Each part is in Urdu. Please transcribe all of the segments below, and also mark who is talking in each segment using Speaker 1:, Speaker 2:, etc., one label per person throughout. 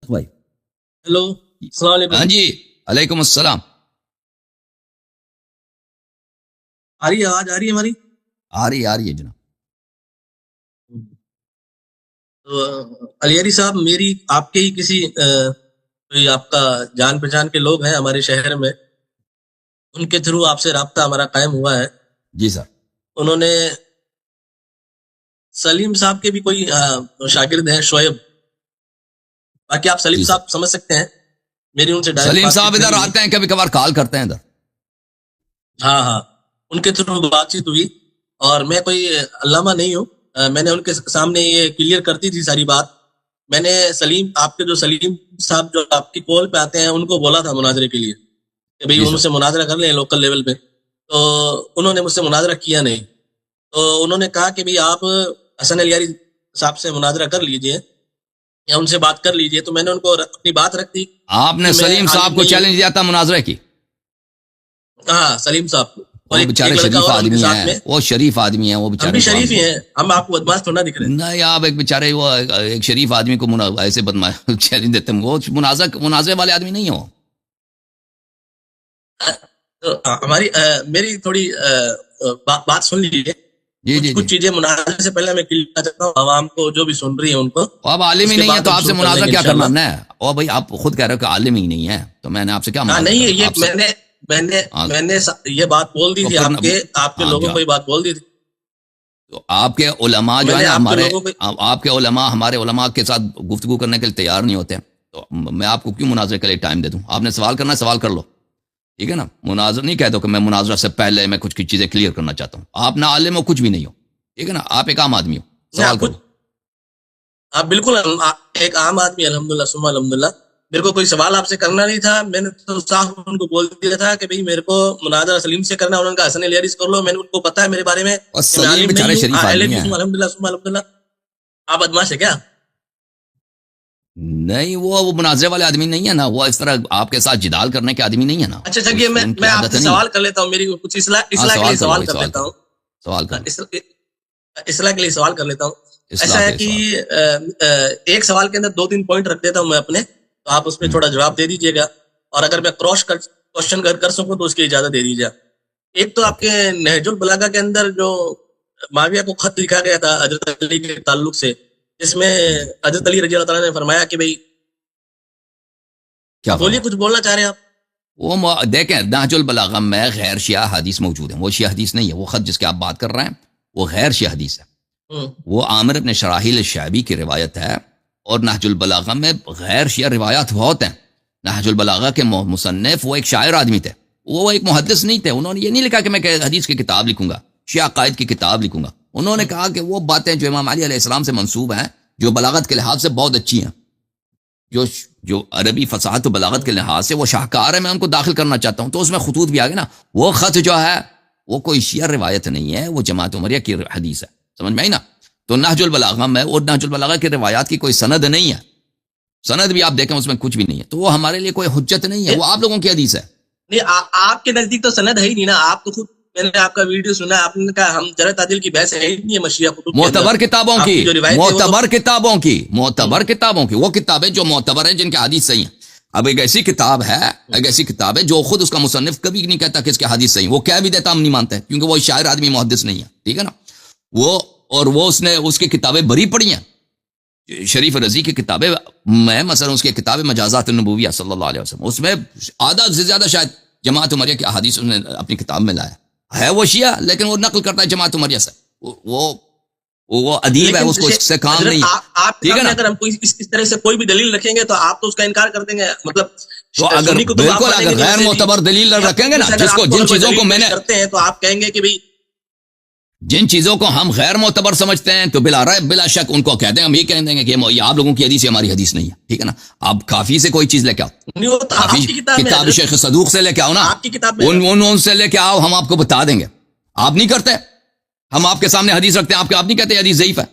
Speaker 1: بھائی
Speaker 2: ہیلو السلام علیکم.
Speaker 1: ہاں جی علیکم السلام.
Speaker 2: آ رہی ہے آواز؟ آ رہی ہے ہماری؟
Speaker 1: آ رہی ہے جناب.
Speaker 2: تو علیاری صاحب، میری آپ کے ہی کسی کوئی آپ کا جان پہچان کے لوگ ہیں ہمارے شہر میں، ان کے تھرو آپ سے رابطہ ہمارا قائم ہوا ہے.
Speaker 1: جی سر.
Speaker 2: انہوں نے سلیم صاحب کے بھی کوئی شاگرد ہیں شعیب، باقی آپ سلیم
Speaker 1: جی
Speaker 2: صاحب سمجھ سکتے ہیں. میری ان سے ڈائریکٹ
Speaker 1: سلیم
Speaker 2: بات
Speaker 1: صاحب
Speaker 2: چیت
Speaker 1: ادھر
Speaker 2: نہیں ہوئی.
Speaker 1: آتے ہیں کبھی کبھار کال کرتے ہیں ادھر.
Speaker 2: ہاں ان کے تھرو بات چیت ہوئی، اور میں کوئی علامہ نہیں ہوں. میں نے ان کے سامنے یہ کلیئر کرتی تھی ساری بات. میں نے سلیم، آپ کے جو سلیم صاحب جو آپ کی کال پہ آتے ہیں، ان کو بولا تھا مناظرے کے لیے کہ بھئی
Speaker 1: جی
Speaker 2: ان
Speaker 1: سر.
Speaker 2: سے مناظرہ کر لیں لوکل لیول پہ. تو انہوں نے مجھ سے مناظرہ کیا نہیں. تو انہوں نے کہا کہ بھئی آپ حسن علیاری صاحب سے مناظرہ کر لیجئے یا ان سے بات کر لیجئے. تو میں نے ان کو اپنی بات رکھ دی.
Speaker 1: آپ نے سلیم صاحب کو چیلنج دیا تھا مناظرے کی؟
Speaker 2: ہاں سلیم صاحب کو، اور
Speaker 1: وہ
Speaker 2: ایک
Speaker 1: بیچارے
Speaker 2: لڑکا
Speaker 1: شریف
Speaker 2: اور ان کے
Speaker 1: آدمی
Speaker 2: ساتھ
Speaker 1: ہیں،
Speaker 2: میں.
Speaker 1: وہ شریف آدمی ہیں، وہ
Speaker 2: ہم
Speaker 1: بیچارے
Speaker 2: بھی شریف ہی ہیں، ہم آپ کو بدماش تھوڑا دکھ رہے ہیں.
Speaker 1: نہیں. آپ ایک بیچارے وہ ایک شریف آدمی کو ایسے چیلنج دیتے ہیں. وہ مناظرے والے آدمی نہیں ہو.
Speaker 2: تو ہماری میری تھوڑی بات سن لیجیے.
Speaker 1: جی جی
Speaker 2: کچھ
Speaker 1: جی.
Speaker 2: چیزیں مناظرے سے پہلے میں کلیئر کرنا چاہتا ہوں عوام کو، جو بھی سن رہی ہیں ان کو.
Speaker 1: آپ عالم
Speaker 2: اس
Speaker 1: ہی
Speaker 2: کے
Speaker 1: نہیں ہے
Speaker 2: بعد
Speaker 1: تو
Speaker 2: ہم
Speaker 1: آپ سے
Speaker 2: شروع کر دیں
Speaker 1: مناظرہ
Speaker 2: گے
Speaker 1: کیا کرنا
Speaker 2: انشاءاللہ.
Speaker 1: ہے؟ اور بھائی آپ خود کہہ رہے ہو کہ عالم ہی نہیں ہے، تو میں نے آپ سے کیا
Speaker 2: ہاں
Speaker 1: مناظرہ
Speaker 2: نہیں ہے
Speaker 1: کرنا
Speaker 2: یہ
Speaker 1: آپ سے؟
Speaker 2: میں نے یہ بات بول دی
Speaker 1: تو
Speaker 2: تھی،
Speaker 1: پھر
Speaker 2: آپ کے
Speaker 1: ہاں
Speaker 2: لوگوں
Speaker 1: جو
Speaker 2: کو یہ بات بول دی تھی.
Speaker 1: تو آپ کے علماء جو
Speaker 2: میں
Speaker 1: ہے
Speaker 2: نے
Speaker 1: نا
Speaker 2: آپ کے
Speaker 1: ہمارے،
Speaker 2: لوگوں کو
Speaker 1: آپ کے علماء ہمارے علماء کے ساتھ گفتگو کرنے کے لیے تیار نہیں ہوتے ہیں. تو میں آپ کو کیوں مناظرے کے لیے ٹائم دے دوں؟ آپ نے سوال کرنا ہے سوال کر لو، ٹھیک ہے نا. مناظر نہیں کہہ دو کہ میں مناظرہ سے پہلے میں کچھ چیزیں کلیئر کرنا چاہتا ہوں. آپ نہ عالم ہو کچھ بھی نہیں ہو، ٹھیک ہے نا. آپ ایک عام آدمی ہو، سوال کرو.
Speaker 2: آپ بالکل ایک عام آدمی، الحمدللہ ثم الحمدللہ. میرے کو کوئی سوال آپ سے کرنا نہیں تھا. میں نے تو صاف ان کو بول دیا تھا کہ بھئی میرے کو مناظرہ سلیم سے کرنا. انہوں نے کہا حسن علیاری سے کر لو. میں نے ان کو پتا ہے میرے بارے میں
Speaker 1: اور
Speaker 2: کہ میں
Speaker 1: سلیم
Speaker 2: عالم
Speaker 1: بیچارے
Speaker 2: نہیں ہوں.
Speaker 1: شریف آدمی ہیں.
Speaker 2: الحمدللہ ثم الحمدللہ. آپ بدماش ہے کیا؟
Speaker 1: نہیں وہ مناظرے والے آدمی نہیں ہے نا. وہ اس طرح آپ کے ساتھ جدال کرنے کے آدمی نہیں ہے نا.
Speaker 2: اچھا چلیے،
Speaker 1: ان کی
Speaker 2: میں آپ
Speaker 1: عادت
Speaker 2: سے
Speaker 1: نہیں ہے.
Speaker 2: سوال کر لیتا ہوں. میری کچھ
Speaker 1: ہاں
Speaker 2: اصلاح کے لیے
Speaker 1: سوال کرو
Speaker 2: سوال
Speaker 1: بھائی،
Speaker 2: کر
Speaker 1: سوال
Speaker 2: لیتا
Speaker 1: کرو،
Speaker 2: ہوں.
Speaker 1: سوال کرو.
Speaker 2: اصلاح کے لیے سوال کر لیتا ہوں.
Speaker 1: اصلاح
Speaker 2: ایسا
Speaker 1: کے
Speaker 2: ہے
Speaker 1: لیے
Speaker 2: کہ
Speaker 1: سوال.
Speaker 2: ایک سوال کے اندر 2-3 پوائنٹ رکھ دیتا ہوں میں اپنے، تو آپ اس پہ تھوڑا جواب دے دیجیے گا. اور اگر میں کراس کوشچن کر سکوں تو اس کی اجازت دے دیجیے. ایک تو آپ
Speaker 1: اوکے.
Speaker 2: کے نہج البلاغہ کے اندر جو معاویہ کو خط لکھا گیا تھا حضرت علی کے تعلق سے، جس میں
Speaker 1: جی جی.
Speaker 2: حضرت علی رضی اللہ تعالیٰ نے فرمایا کہ بھئی،
Speaker 1: کیا
Speaker 2: بولیے
Speaker 1: فرمایا؟
Speaker 2: کچھ بولنا چاہ رہے ہیں آپ؟
Speaker 1: وہ دیکھیں نہج البلاغہ میں غیر شیعہ حدیث موجود ہیں. وہ شیعہ حدیث نہیں ہے. وہ خط جس کے آپ بات کر رہے ہیں وہ غیر شیعہ حدیث ہے. وہ عامر بن شراحیل الشعبی کی روایت ہے. اور نہج البلاغہ میں غیر شیعہ روایات بہت ہیں. نہج البلاغہ کے مصنف وہ ایک شاعر آدمی تھے، وہ ایک محدث نہیں تھے. انہوں نے یہ نہیں لکھا کہ میں حدیث کی کتاب لکھوں گا، شیعہ عقائد کی کتاب لکھوں گا. انہوں نے کہا کہ وہ باتیں جو امام علی علیہ السلام سے منسوب ہیں، جو بلاغت کے لحاظ سے بہت اچھی ہیں، جو عربی فصاحت و بلاغت کے لحاظ سے وہ شاہکار ہے، میں ان کو داخل کرنا چاہتا ہوں. تو اس میں خطوط بھی آگے نا. وہ خط جو ہے وہ کوئی شیعہ روایت نہیں ہے، وہ جماعت عمریہ کی حدیث ہے. سمجھ میں آئی نا. تو نہج البلاغہ میں، اور نہج البلاغہ کی روایات کی کوئی سند نہیں ہے. سند بھی آپ دیکھیں اس میں کچھ بھی نہیں ہے. تو وہ ہمارے لیے کوئی حجت نہیں ہے. وہ آپ لوگوں کی حدیث ہے.
Speaker 2: نہیں، آپ کے نزدیک تو سند ہے ہی نہیں نا. آپ تو خود، میں نے آپ کا ویڈیو سنا، آپ نے کہا ہم جرح تعدیل کی بحث ہے ہی نہیں ہے مشیعہ کتب کے اندر.
Speaker 1: معتبر کتابوں
Speaker 2: آپ
Speaker 1: کی،
Speaker 2: جو روایت ہے وہ تو
Speaker 1: معتبر کتابوں کی، وہ کتابیں جو معتبر ہیں، جن کے حدیث صحیح ہیں. اب ایک ایسی کتاب ہے جو خود اس کا مصنف کبھی نہیں کہتا کہ اس کے حدیث صحیح. وہ کہہ بھی دیتا ہم نہیں مانتے، کیونکہ وہ شاعر آدمی محدث نہیں ہے، ٹھیک ہے نا. وہ اس نے اس کی کتابیں بری پڑھی ہیں. شریف رضی کی کتابیں میں مثلا اس کی کتاب مجازات النبویہ صلی اللہ علیہ وسلم، اس میں آدھا سے زیادہ شاید جماعت عمریہ کی احادیث اس نے اپنی کتاب میں لایا ہے. وہ شیعہ لیکن وہ نقل کرتا ہے جماعت عمریہ سے. وہ ادیب ہے، اس کو اس سے کام نہیں ہے،
Speaker 2: آپ کے
Speaker 1: ٹھیک ہے نا.
Speaker 2: سامنے اگر ہم اس طرح سے کوئی بھی دلیل رکھیں گے تو آپ تو اس کا انکار کر دیں گے. مطلب
Speaker 1: تو اگر بالکل اگر غیر معتبر دلیل رکھیں گے نا، جن چیزوں کو میں نے
Speaker 2: کرتے ہیں تو آپ کہیں گے کہ بھئی
Speaker 1: جن چیزوں کو ہم غیر معتبر سمجھتے ہیں تو بلا شک ان کو کہتے ہیں، ہم یہ کہہ دیں گے کہ یہ آپ لوگوں کی حدیث ہے، ہماری حدیث نہیں ہے، ٹھیک ہے نا. آپ کافی سے کوئی چیز لے کے آؤ، کتاب شیخ صدوق سے لے کے آؤ نا، ان سے لے کے آؤ، ہم آپ کو بتا دیں گے. آپ نہیں کرتے. ہم آپ کے سامنے حدیث رکھتے ہیں، آپ نہیں کہتے حدیث ضعیف ہے.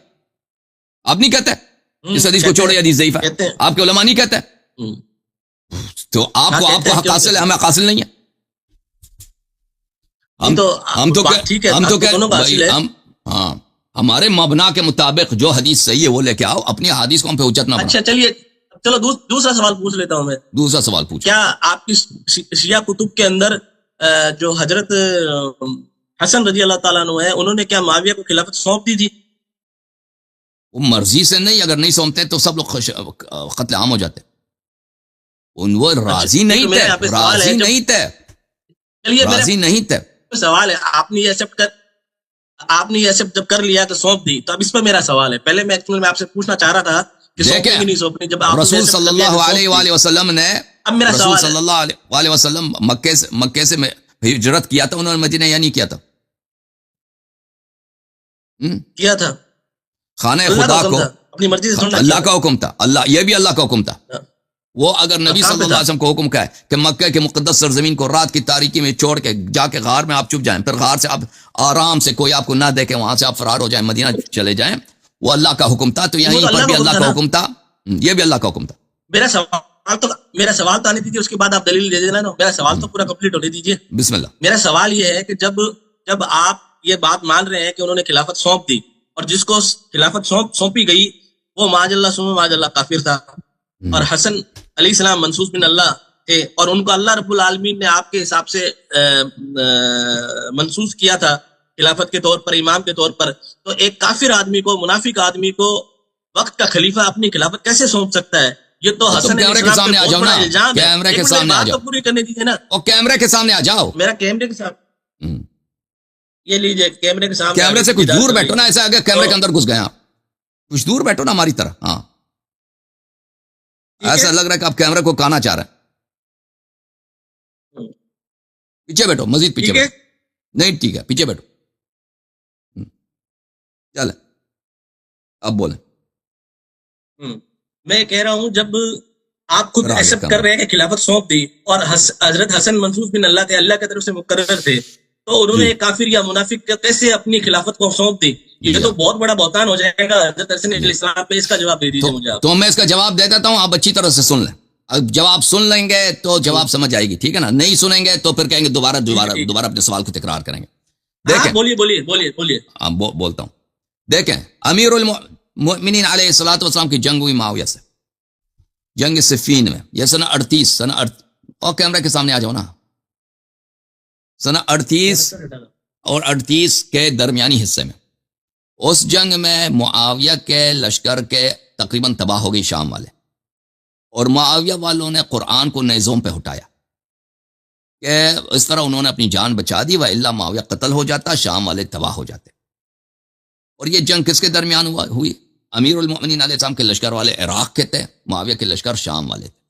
Speaker 1: آپ نہیں کہتے اس حدیث کو چھوڑے حدیث ضعیف ہے. آپ کے علماء نہیں کہتے. تو آپ کو حق حاصل ہے، ہمیں حق حاصل نہیں ہے. ہمارے مبنا کے مطابق جو حدیث صحیح ہے وہ لے کے آؤ. اپنی حدیث کو ہم پہ حجت نہ بناؤ.
Speaker 2: اچھا چلیے، چلو دوسرا سوال پوچھ لیتا ہوں میں.
Speaker 1: دوسرا سوال پوچھ.
Speaker 2: کیا آپ کی شیعہ کتب کے اندر جو حضرت حسن رضی اللہ تعالیٰ عنہ ہے انہوں نے کیا معاویہ کو خلافت سونپ دی تھی؟
Speaker 1: وہ مرضی سے نہیں، اگر نہیں سونپتے تو سب لوگ قتل عام ہو جاتے. وہ راضی نہیں تھے، راضی نہیں تھے، راضی نہیں تھے.
Speaker 2: سوال ہے آپ نے یہ ایکسپٹ جب کر لیا تو سونپ دی، تو اب اس پر میرا سوال ہے. پہلے میں آپ سے پوچھنا چاہ رہا تھا کہ سونپنی کہ نہیں سونپنی. جب
Speaker 1: رسول صلی اللہ علیہ وآلہ وسلم نے رسول صلی اللہ علیہ وسلم مکے سے ہجرت کیا تھا، انہوں نے مدینہ یا نہیں کیا تھا؟
Speaker 2: کیا تھا.
Speaker 1: خانہ خدا کو
Speaker 2: اپنی مرضی سے
Speaker 1: اللہ کا حکم تھا. اللہ یہ بھی اللہ کا حکم تھا. وہ اگر نبی صلی اللہ علیہ وسلم کو حکم کا ہے کہ مکہ کے مقدس سرزمین کو رات کی تاریکی میں چھوڑ کے جا کے غار میں آپ چھپ جائیں، پھر غار سے آپ آرام سے کوئی آپ کو نہ دیکھے وہاں سے آپ فرار ہو جائیں، مدینہ چلے جائیں، وہ اللہ کا حکم تھا. تو یہیں پر بھی اللہ کا حکم تھا، یہ بھی اللہ کا حکم تھا.
Speaker 2: میرا سوال تو آنے دیجیے، اس کے بعد آپ دلیل دے دینا. میرا سوال تو پورا کمپلیٹ ہونے دیجیے.
Speaker 1: بسم اللہ.
Speaker 2: میرا سوال یہ ہے کہ جب آپ یہ بات مان رہے ہیں کہ انہوں نے خلافت سونپ دی، اور جس کو خلافت سونپی گئی وہ معاذ اللہ سمو معاذ اللہ کافر تھا، اور حسن علیہ السلام منصوص من اللہ تھے، اور ان کو اللہ رب العالمین نے آپ کے حساب سے منصوص کیا تھا خلافت کے طور پر، امام کے طور پر. تو ایک کافر آدمی کو، منافق آدمی کو وقت کا خلیفہ اپنی خلافت کیسے سونپ سکتا ہے؟ یہ تو حسن علیہ السلام پہ بہت بڑا الزام ہے.
Speaker 1: کیمرے کے سامنے آ جاؤ،
Speaker 2: پوری کرنے دیجیے نا.
Speaker 1: اور کیمرے کے سامنے آ جاؤ.
Speaker 2: میرا کیمرے کے سامنے یہ لیجیے، کیمرے کے سامنے.
Speaker 1: کیمرے سے کچھ دور بیٹھو نا، ایسا اگر کیمرے کے اندر گھس گئے آپ، کچھ دور بیٹھو نا ہماری طرح. ہاں ایسا لگ رہا ہے کہ آپ کیمرے کو کہنا چاہ رہے ہیں. پیچھے بیٹھو، مزید پیچھے بیٹھو. نہیں ٹھیک ہے، پیچھے بیٹھو. چل اب بولیں.
Speaker 2: میں کہہ رہا ہوں جب آپ خود ایکسپٹ کر رہے ہیں کہ خلافت سونپ دی، اور حضرت حسن منصوص بن اللہ کے اللہ کی طرف سے مقرر تھے، تو انہوں نے کافر یا منافق کیسے اپنی خلافت کو سونپ دی؟ یہ تو بہت بڑا بہتان ہو جائے گا حضرت حسن علیہ السلام پہ. اس کا جواب دے دیجیے مجھے.
Speaker 1: تو میں اس کا جواب دے دیتا ہوں، آپ اچھی طرح سے سن لیں. اب جواب سن لیں گے تو جواب سمجھ آئے گی، ٹھیک ہے نا؟ نہیں سنیں گے تو پھر کہیں گے دوبارہ اپنے سوال کو تکرار کریں گے. دیکھیں
Speaker 2: بولیے.
Speaker 1: بولتا ہوں. دیکھیں، امیر المؤمنین علیہ الصلوۃ والسلام کی جنگ ہوئی معاویہ سے، جنگ صفین میں. یہ سنہ 38 اور کیمرے کے سامنے آ جاؤ نا. سنہ 38 اور 38 کے درمیانی حصے میں اس جنگ میں معاویہ کے لشکر کے تقریباً تباہ ہو گئی شام والے، اور معاویہ والوں نے قرآن کو نیزوں پہ ہٹایا کہ اس طرح انہوں نے اپنی جان بچا دی، وَإِلَّا معاویہ قتل ہو جاتا، شام والے تباہ ہو جاتے. اور یہ جنگ کس کے درمیان ہوئی؟ امیر المؤمنین علیہ السلام کے لشکر والے عراق کے تھے، معاویہ کے لشکر شام والے تھے.